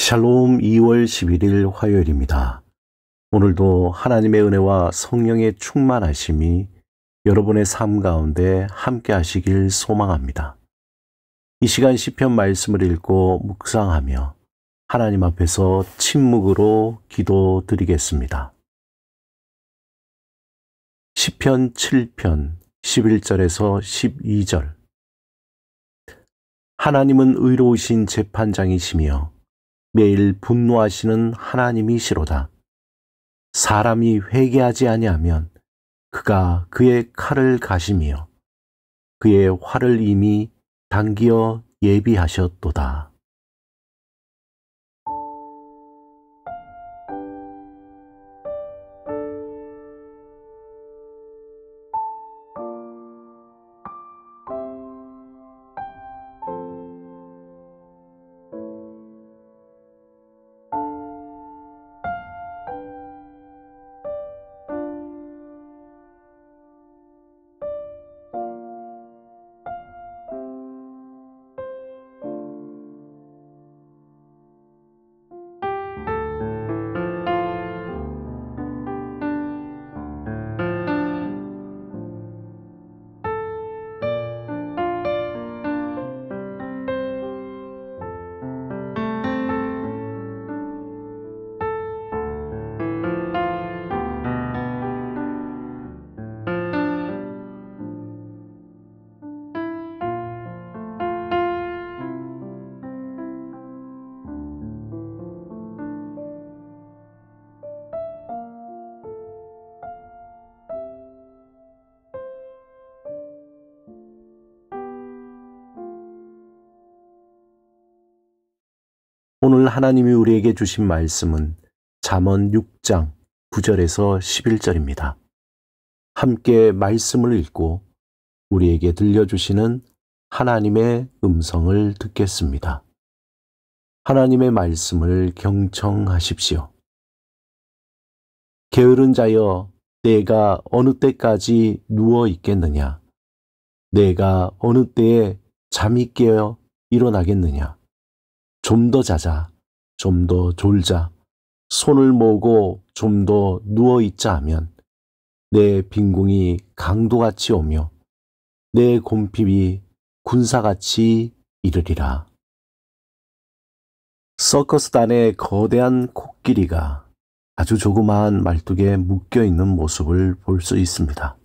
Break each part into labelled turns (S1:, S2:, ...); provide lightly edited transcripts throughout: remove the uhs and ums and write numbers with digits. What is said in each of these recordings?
S1: 샬롬 2월 11일 화요일입니다. 오늘도 하나님의 은혜와 성령의 충만하심이 여러분의 삶 가운데 함께 하시길 소망합니다. 이 시간 시편 말씀을 읽고 묵상하며 하나님 앞에서 침묵으로 기도드리겠습니다. 시편 7편 11절에서 12절. 하나님은 의로우신 재판장이시며 매일 분노하시는 하나님이시로다. 사람이 회개하지 아니하면 그가 그의 칼을 가시며 그의 활을 이미 당기어 예비하셨도다. 오늘 하나님이 우리에게 주신 말씀은 잠언 6장 9절에서 11절입니다. 함께 말씀을 읽고 우리에게 들려주시는 하나님의 음성을 듣겠습니다. 하나님의 말씀을 경청하십시오. 게으른 자여, 내가 어느 때까지 누워 있겠느냐? 내가 어느 때에 잠이 깨어 일어나겠느냐? 좀 더 자자, 좀 더 졸자, 손을 모으고 좀 더 누워있자 하면 내 빈궁이 강도같이 오며 내 곰핍이 군사같이 이르리라. 서커스단의 거대한 코끼리가 아주 조그마한 말뚝에 묶여있는 모습을 볼 수 있습니다.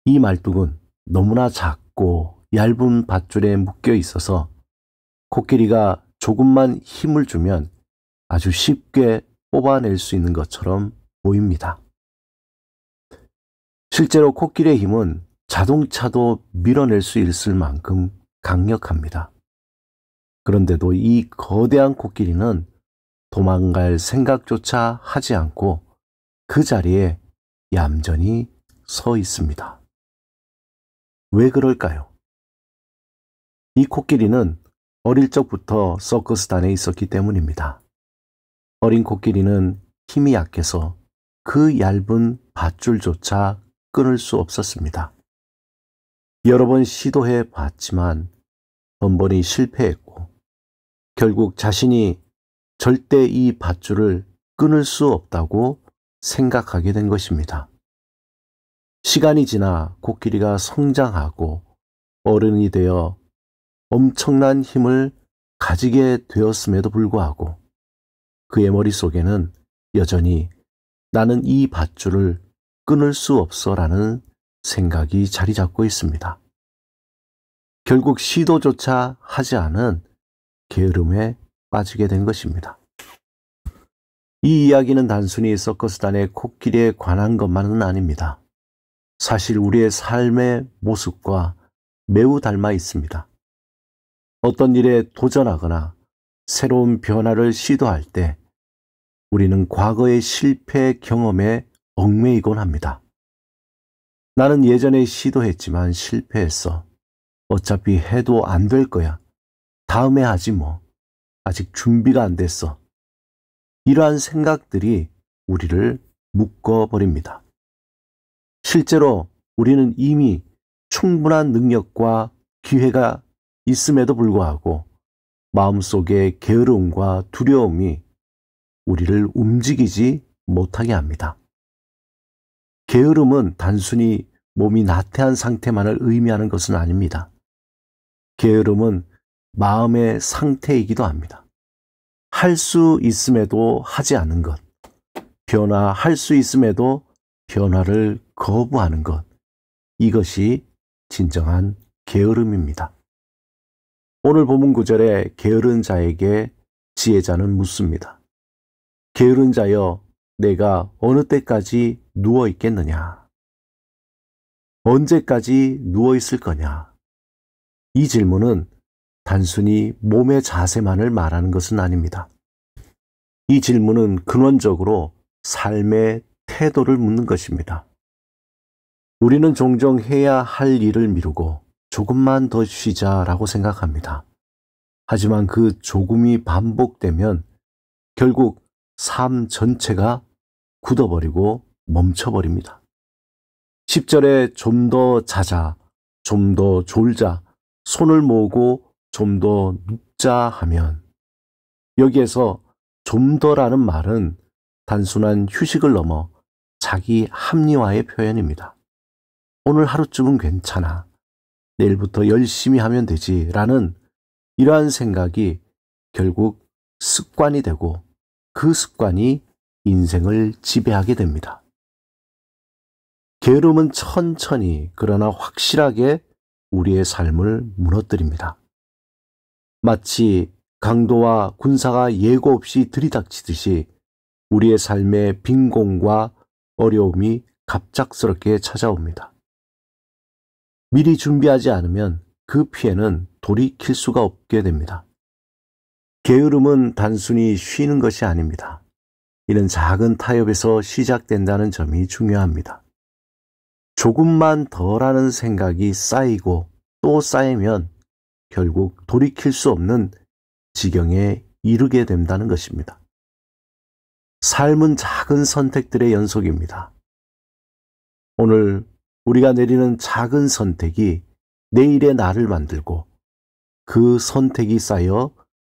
S1: 이 말뚝은 너무나 작고 얇은 밧줄에 묶여 있어서 코끼리가 조금만 힘을 주면 아주 쉽게 뽑아낼 수 있는 것처럼 보입니다. 실제로 코끼리의 힘은 자동차도 밀어낼 수 있을 만큼 강력합니다. 그런데도 이 거대한 코끼리는 도망갈 생각조차 하지 않고 그 자리에 얌전히 서 있습니다. 왜 그럴까요? 이 코끼리는 어릴 적부터 서커스단에 있었기 때문입니다. 어린 코끼리는 힘이 약해서 그 얇은 밧줄조차 끊을 수 없었습니다. 여러 번 시도해 봤지만 번번이 실패했고 결국 자신이 절대 이 밧줄을 끊을 수 없다고 생각하게 된 것입니다. 시간이 지나 코끼리가 성장하고 어른이 되어 엄청난 힘을 가지게 되었음에도 불구하고 그의 머릿속에는 여전히 나는 이 밧줄을 끊을 수 없어라는 생각이 자리 잡고 있습니다. 결국 시도조차 하지 않은 게으름에 빠지게 된 것입니다. 이 이야기는 단순히 서커스단의 코끼리에 관한 것만은 아닙니다. 사실 우리의 삶의 모습과 매우 닮아 있습니다. 어떤 일에 도전하거나 새로운 변화를 시도할 때 우리는 과거의 실패 경험에 얽매이곤 합니다. 나는 예전에 시도했지만 실패했어. 어차피 해도 안 될 거야. 다음에 하지 뭐. 아직 준비가 안 됐어. 이러한 생각들이 우리를 묶어버립니다. 실제로 우리는 이미 충분한 능력과 기회가 있음에도 불구하고 마음속의 게으름과 두려움이 우리를 움직이지 못하게 합니다. 게으름은 단순히 몸이 나태한 상태만을 의미하는 것은 아닙니다. 게으름은 마음의 상태이기도 합니다. 할 수 있음에도 하지 않는 것, 변화할 수 있음에도 변화를 거부하는 것, 이것이 진정한 게으름입니다. 오늘 본문 9절에 게으른 자에게 지혜자는 묻습니다. 게으른 자여, 내가 어느 때까지 누워 있겠느냐? 언제까지 누워 있을 거냐? 이 질문은 단순히 몸의 자세만을 말하는 것은 아닙니다. 이 질문은 근원적으로 삶의 태도를 묻는 것입니다. 우리는 종종 해야 할 일을 미루고 조금만 더 쉬자라고 생각합니다. 하지만 그 조금이 반복되면 결국 삶 전체가 굳어버리고 멈춰버립니다. 10절에 좀 더 자자, 좀 더 졸자, 손을 모으고 좀 더 눕자 하면, 여기에서 좀 더라는 말은 단순한 휴식을 넘어 자기 합리화의 표현입니다. 오늘 하루쯤은 괜찮아, 내일부터 열심히 하면 되지 라는 이러한 생각이 결국 습관이 되고 그 습관이 인생을 지배하게 됩니다. 게으름은 천천히 그러나 확실하게 우리의 삶을 무너뜨립니다. 마치 강도와 군사가 예고 없이 들이닥치듯이 우리의 삶에 빈곤과 어려움이 갑작스럽게 찾아옵니다. 미리 준비하지 않으면 그 피해는 돌이킬 수가 없게 됩니다. 게으름은 단순히 쉬는 것이 아닙니다. 이는 작은 타협에서 시작된다는 점이 중요합니다. 조금만 더라는 생각이 쌓이고 또 쌓이면 결국 돌이킬 수 없는 지경에 이르게 된다는 것입니다. 삶은 작은 선택들의 연속입니다. 오늘 우리가 내리는 작은 선택이 내일의 나를 만들고 그 선택이 쌓여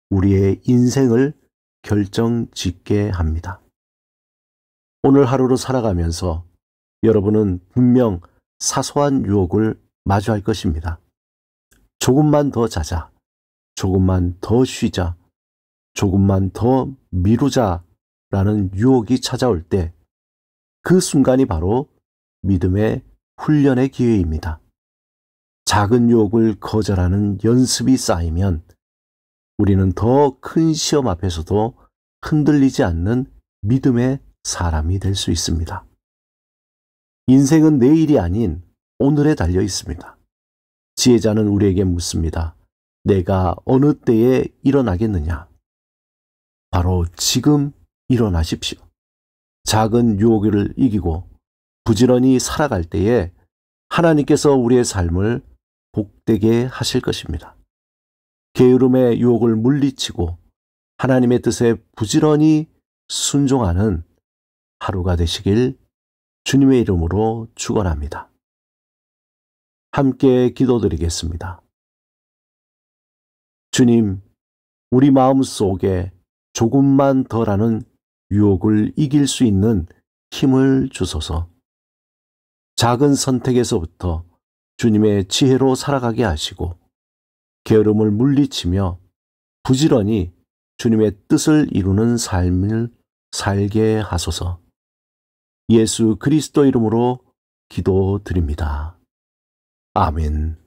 S1: 우리의 인생을 결정짓게 합니다. 오늘 하루를 살아가면서 여러분은 분명 사소한 유혹을 마주할 것입니다. 조금만 더 자자, 조금만 더 쉬자, 조금만 더 미루자라는 유혹이 찾아올 때 그 순간이 바로 믿음의 훈련의 기회입니다. 작은 유혹을 거절하는 연습이 쌓이면 우리는 더 큰 시험 앞에서도 흔들리지 않는 믿음의 사람이 될 수 있습니다. 인생은 내일이 아닌 오늘에 달려 있습니다. 지혜자는 우리에게 묻습니다. 내가 어느 때에 일어나겠느냐? 바로 지금 일어나십시오. 작은 유혹을 이기고 부지런히 살아갈 때에 하나님께서 우리의 삶을 복되게 하실 것입니다. 게으름의 유혹을 물리치고 하나님의 뜻에 부지런히 순종하는 하루가 되시길 주님의 이름으로 축원합니다. 함께 기도드리겠습니다. 주님, 우리 마음 속에 조금만 더라는 유혹을 이길 수 있는 힘을 주소서. 작은 선택에서부터 주님의 지혜로 살아가게 하시고 게으름을 물리치며 부지런히 주님의 뜻을 이루는 삶을 살게 하소서. 예수 그리스도 이름으로 기도드립니다. 아멘.